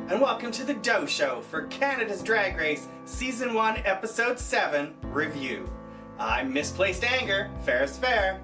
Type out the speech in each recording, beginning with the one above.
and welcome to the Doe Show for Canada's Drag Race Season 1 Episode 7 Review. I'm Misplaced Anger, Ferris Fair.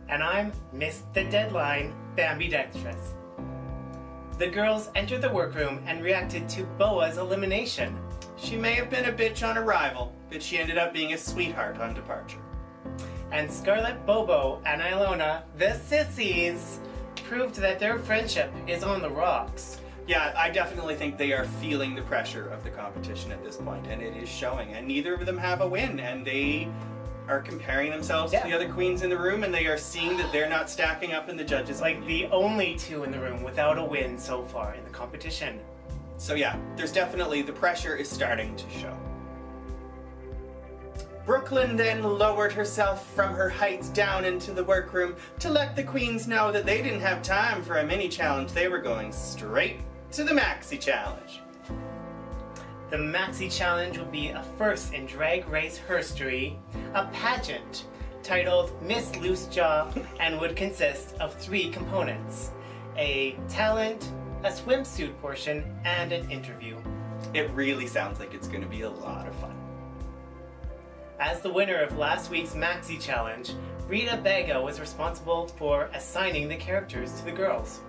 And I'm Missed the Deadline, Bambi Dextrous. The girls entered the workroom and reacted to Boa's elimination. She may have been a bitch on arrival, but she ended up being a sweetheart on departure. And Scarlet Bobo and Ilona, the sissies, proved that their friendship is on the rocks. Yeah, I definitely think they are feeling the pressure of the competition at this point, and it is showing. And neither of them have a win, and they are comparing themselves to the other queens in the room, and they are seeing that they're not stacking up in the judges' Like the only two in the room without a win so far in the competition. So yeah, there's definitely, the pressure is starting to show. Brooklyn then lowered herself from her heights down into the workroom to let the queens know that they didn't have time for a mini challenge. They were going straight to the Maxi challenge. The Maxi challenge will be a first in Drag Race history, a pageant titled Miss Loose Jaw, and would consist of 3 components: a talent, a swimsuit portion, and an interview. It really sounds like it's going to be a lot of fun. As the winner of last week's Maxi challenge, Rita Vega was responsible for assigning the characters to the girls.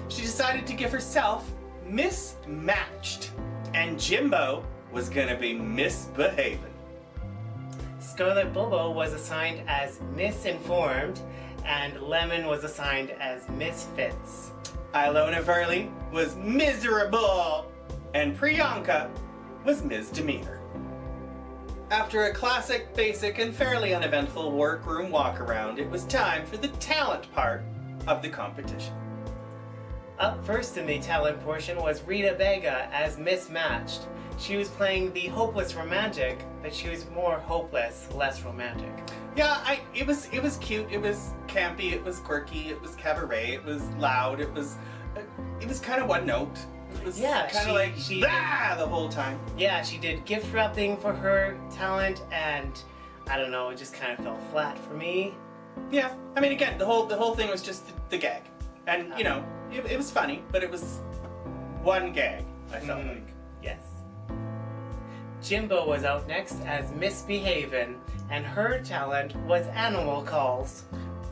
She decided to give herself mismatched, and Jimbo was gonna be misbehaving. Scarlet Bobo was assigned as misinformed, and Lemon was assigned as misfits. Ilona Verley was miserable, and Priyanka was misdemeanor. After a classic, basic, and fairly uneventful workroom walk-around, it was time for the talent part of the competition. Up first in the talent portion was Rita Vega as Mismatched. She was playing the hopeless romantic, but she was more hopeless, less romantic. Yeah, it was cute, it was campy, it was quirky, it was cabaret, it was loud, it was kind of one note. It was kind of like bah! The whole time. Yeah, she did gift wrapping for her talent, and I don't know, it just kind of fell flat for me. Yeah, I mean, again, the whole thing was just the gag, and you know, it was funny, but it was one gag. I felt like. Yes. Jimbo was out next as Misbehavin', and her talent was animal calls.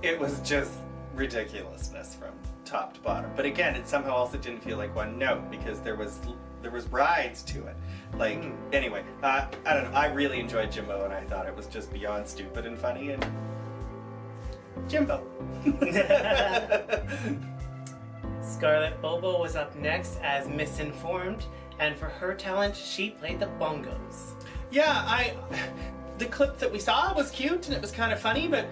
It was just ridiculousness from top to bottom. But again, it somehow also didn't feel like one note because there was rides to it. Like, anyway, I don't know. I really enjoyed Jimbo, and I thought it was just beyond stupid and funny, and Jimbo. Scarlet Bobo was up next as Misinformed, and for her talent, she played the bongos. Yeah, the clip that we saw was cute and it was kind of funny, but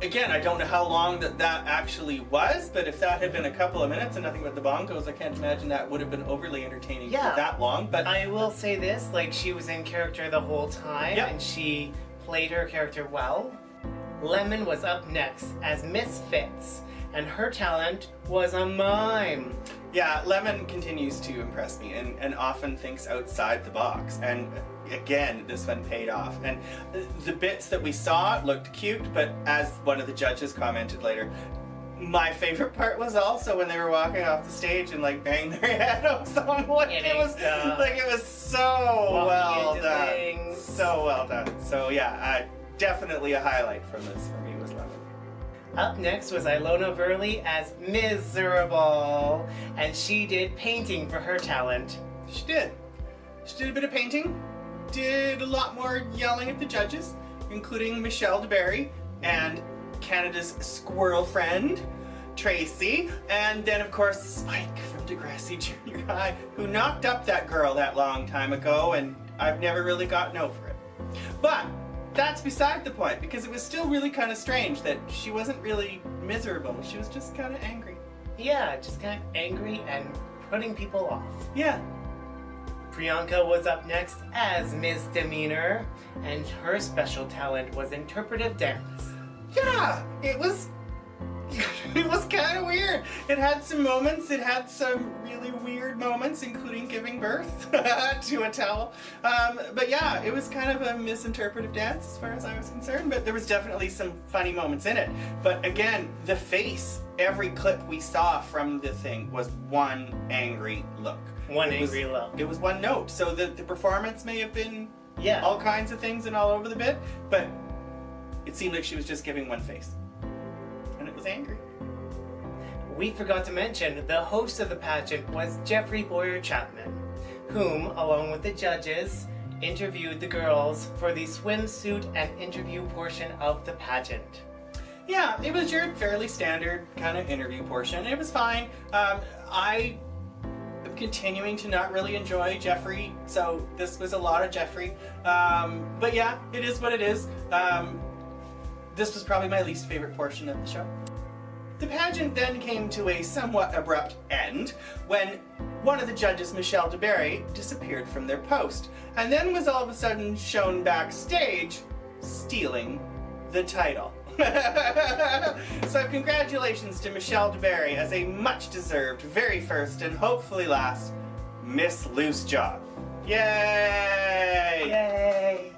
again, I don't know how long that actually was, but if that had been a couple of minutes and nothing but the bongos, I can't imagine that would have been overly entertaining for that long. But I will say this, like, she was in character the whole time, and she played her character well. Lemon was up next as Misfits, and her talent was a mime. Yeah, Lemon continues to impress me and often thinks outside the box. And again, this one paid off. And the bits that we saw looked cute, but as one of the judges commented later, my favorite part was also when they were walking off the stage and like banged their head on someone. It was so well done. So well done. So yeah, definitely a highlight from this for me was Lemon. Up next was Ilona Verley as Miserable, and she did painting for her talent. She did. She did a bit of painting, did a lot more yelling at the judges, including Michelle Deberry and Canada's squirrel friend, Tracy, and then of course Spike from Degrassi Junior High, who knocked up that girl that long time ago, and I've never really gotten over it. But that's beside the point, because it was still really kind of strange that she wasn't really miserable. She was just kind of angry. Yeah, just kind of angry and putting people off. Yeah. Priyanka was up next as Misdemeanor, and her special talent was interpretive dance. Yeah, it was kind of weird. It had some moments, it had some really weird moments, including giving birth to a towel. But yeah, it was kind of a misinterpretive dance as far as I was concerned, but there was definitely some funny moments in it. But again, the face, every clip we saw from the thing was one angry look. One angry look. It was one note. So the performance may have been Yeah. all kinds of things and all over the bit, but it seemed like she was just giving one face. And it was angry. We forgot to mention the host of the pageant was Jeffrey Boyer-Chapman, whom, along with the judges, interviewed the girls for the swimsuit and interview portion of the pageant. Yeah, it was your fairly standard kind of interview portion. It was fine. I am continuing to not really enjoy Jeffrey, so this was a lot of Jeffrey. But yeah, it is what it is. This was probably my least favorite portion of the show. The pageant then came to a somewhat abrupt end when one of the judges, Michelle Deberry, disappeared from their post, and then was all of a sudden shown backstage stealing the title. So congratulations to Michelle Deberry as a much-deserved very first and hopefully last Miss Loose Jaw. Yay! Yay!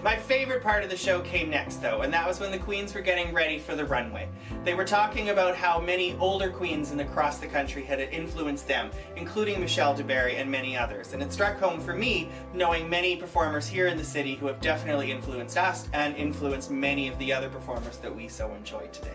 My favorite part of the show came next, though, and that was when the queens were getting ready for the runway. They were talking about how many older queens across the country had influenced them, including Michelle Deberry and many others. And it struck home for me, knowing many performers here in the city who have definitely influenced us and influenced many of the other performers that we so enjoy today.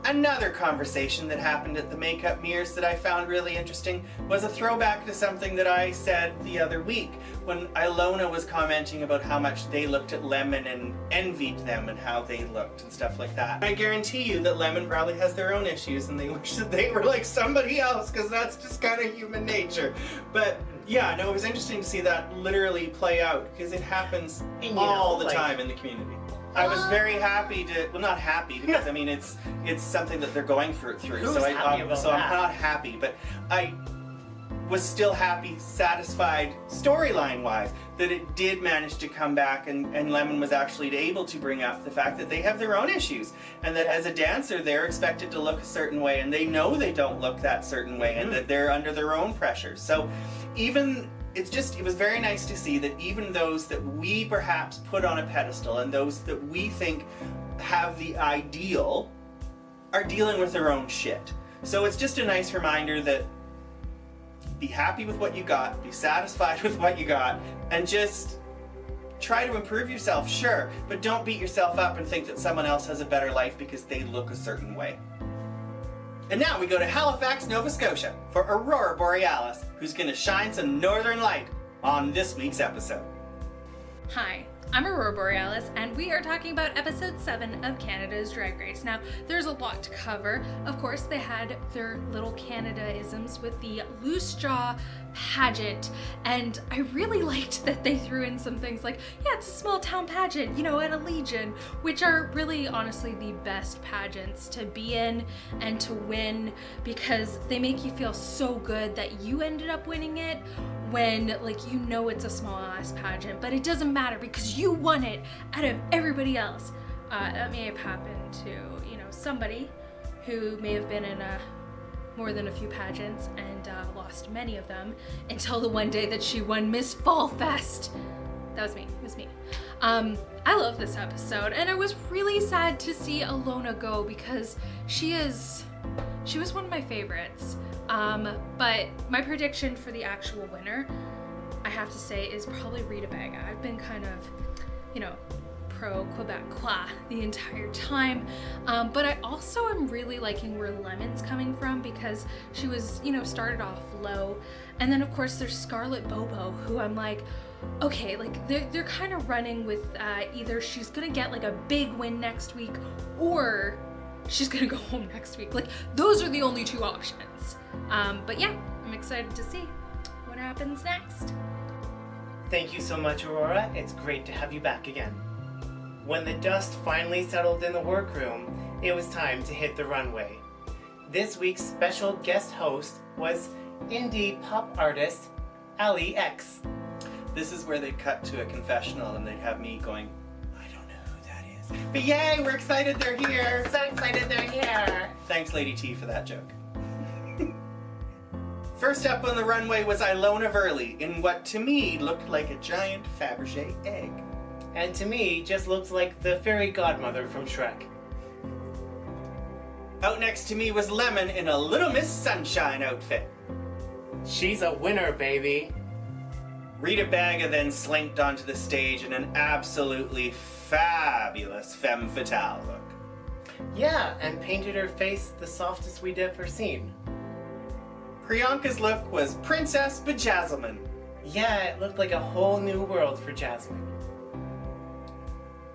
Another conversation that happened at the makeup mirrors that I found really interesting was a throwback to something that I said the other week when Ilona was commenting about how much they looked at Lemon and envied them and how they looked and stuff like that. I guarantee you that Lemon probably has their own issues and they wish that they were like somebody else, because that's just kind of human nature. But yeah, no, it was interesting to see that literally play out, because it happens all the time in the community. I was very happy to, well, not happy, because I mean it's something that they're going through. Who's So happy about that? I'm not happy, but I was still happy, satisfied, storyline-wise, that it did manage to come back, and Lemon was actually able to bring up the fact that they have their own issues, and that as a dancer they're expected to look a certain way, and they know they don't look that certain way, and that they're under their own pressures. So even it was very nice to see that even those that we perhaps put on a pedestal and those that we think have the ideal are dealing with their own shit. So it's just a nice reminder that be happy with what you got, be satisfied with what you got, and just try to improve yourself, sure, but don't beat yourself up and think that someone else has a better life because they look a certain way. And now we go to Halifax, Nova Scotia for Aurora Borealis, who's going to shine some northern light on this week's episode. Hi, I'm Aurora Borealis, and we are talking about episode 7 of Canada's Drag Race. Now, there's a lot to cover. Of course, they had their little Canada-isms with the loose jaw pageant, and I really liked that they threw in some things like, yeah, it's a small town pageant, you know, and a Legion, which are really, honestly, the best pageants to be in and to win, because they make you feel so good that you ended up winning it, when, like, you know it's a small ass pageant, but it doesn't matter because you won it out of everybody else. That may have happened to, you know, somebody who may have been in more than a few pageants and lost many of them until the one day that she won Miss Fall Fest. That was me. It was me. I love this episode, and I was really sad to see Ilona go because she was one of my favorites. But my prediction for the actual winner, I have to say, is probably Rita Vega. I've been kind of, you know, pro Quebecois the entire time, but I also am really liking where Lemon's coming from, because she was, you know, started off low, and then of course there's Scarlet Bobo, who I'm like, okay, like they're kind of running with either she's gonna get like a big win next week, or she's gonna go home next week. Like, those are the only two options. But yeah, I'm excited to see what happens next. Thank you so much, Aurora. It's great to have you back again. When the dust finally settled in the workroom, it was time to hit the runway. This week's special guest host was indie pop artist Ali X. This is where they'd cut to a confessional and they'd have me going, I don't know who that is. But yay, we're excited they're here. So excited they're here. Thanks, Lady T, for that joke. First up on the runway was Ilona Verley in what to me looked like a giant Fabergé egg. And to me, just looks like the fairy godmother from Shrek. Out next to me was Lemon in a Little Miss Sunshine outfit. She's a winner, baby. Rita Vega then slinked onto the stage in an absolutely fabulous femme fatale look. Yeah, and painted her face the softest we'd ever seen. Priyanka's look was Princess Bejazzlement. Yeah, it looked like a whole new world for Jasmine.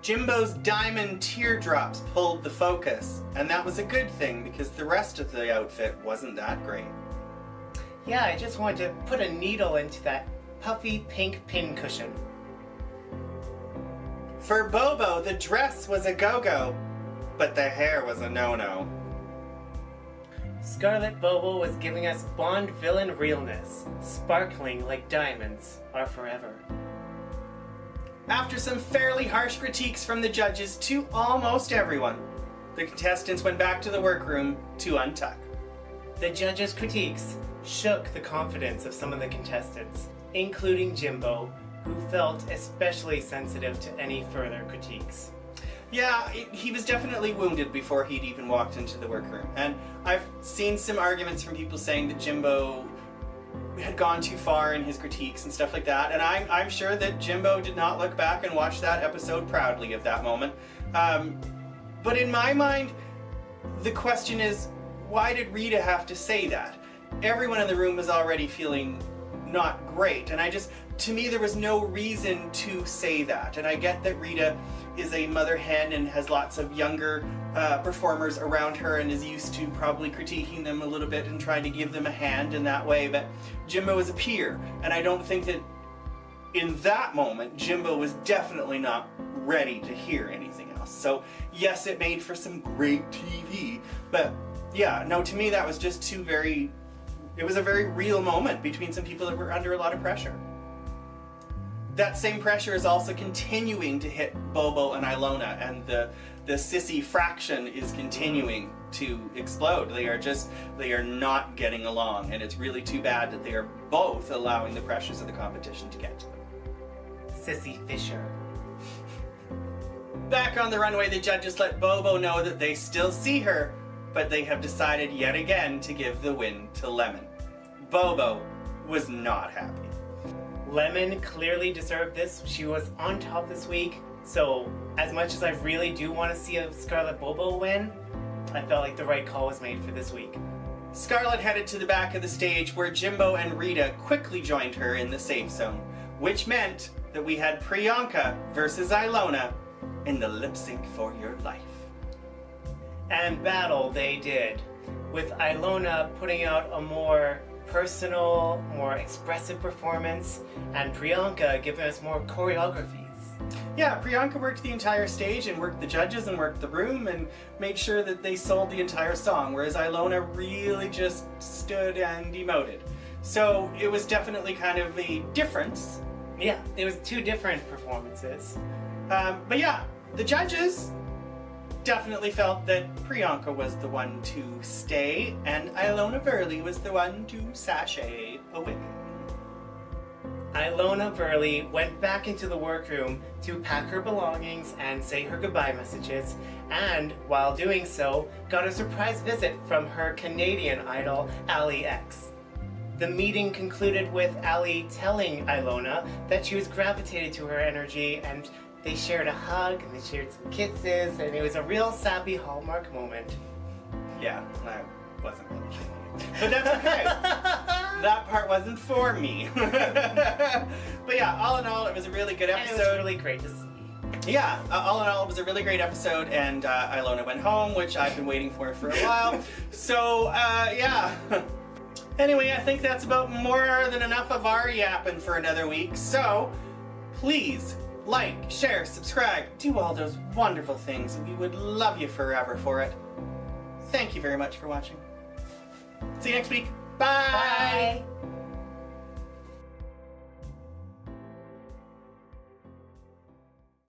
Jimbo's diamond teardrops pulled the focus, and that was a good thing because the rest of the outfit wasn't that great. Yeah, I just wanted to put a needle into that puffy pink pincushion. For Bobo, the dress was a go-go, but the hair was a no-no. Scarlet Bobo was giving us Bond villain realness, sparkling like diamonds are forever. After some fairly harsh critiques from the judges to almost everyone, the contestants went back to the workroom to untuck. The judges' critiques shook the confidence of some of the contestants, including Jimbo, who felt especially sensitive to any further critiques. Yeah, he was definitely wounded before he'd even walked into the workroom. And I've seen some arguments from people saying that Jimbo had gone too far in his critiques and stuff like that. And I'm sure that Jimbo did not look back and watch that episode proudly of that moment. But in my mind, the question is, why did Rita have to say that? Everyone in the room was already feeling not great. And to me, there was no reason to say that. And I get that Rita is a mother hen and has lots of younger performers around her and is used to probably critiquing them a little bit and trying to give them a hand in that way. But Jimbo is a peer, and I don't think that in that moment, Jimbo was definitely not ready to hear anything else. So yes, it made for some great TV, but yeah, no, to me that was just it was a very real moment between some people that were under a lot of pressure. That same pressure is also continuing to hit Bobo and Ilona, and the sissy fraction is continuing to explode. They are not getting along, and it's really too bad that they are both allowing the pressures of the competition to get to them. Sissy Fisher. Back on the runway, the judges let Bobo know that they still see her, but they have decided yet again to give the win to Lemon. Bobo was not happy. Lemon clearly deserved this. She was on top this week, so as much as I really do want to see a Scarlet Bobo win, I felt like the right call was made for this week. Scarlet headed to the back of the stage where Jimbo and Rita quickly joined her in the safe zone, which meant that we had Priyanka versus Ilona in the lip sync for your life. And battle they did, with Ilona putting out a more personal, more expressive performance, and Priyanka giving us more choreographies. Yeah, Priyanka worked the entire stage and worked the judges and worked the room and made sure that they sold the entire song, whereas Ilona really just stood and emoted. So it was definitely kind of a difference. Yeah, it was two different performances. But yeah, the judges definitely felt that Priyanka was the one to stay and Ilona Verley was the one to sashay away. Ilona Verley went back into the workroom to pack her belongings and say her goodbye messages, and while doing so, got a surprise visit from her Canadian idol, Ali X. The meeting concluded with Ali telling Ilona that she was gravitated to her energy, and they shared a hug and they shared some kisses, and it was a real sappy Hallmark moment. Yeah, I wasn't really feeling it. But that's okay. That part wasn't for me. But yeah, all in all, it was a really good episode. And it was really great to see. Yeah, all in all, it was a really great episode, and Ilona went home, which I've been waiting for a while. So, yeah. Anyway, I think that's about more than enough of our yapping for another week. So, please, like, share, subscribe, do all those wonderful things. We would love you forever for it. Thank you very much for watching. See you next week. Bye! Bye!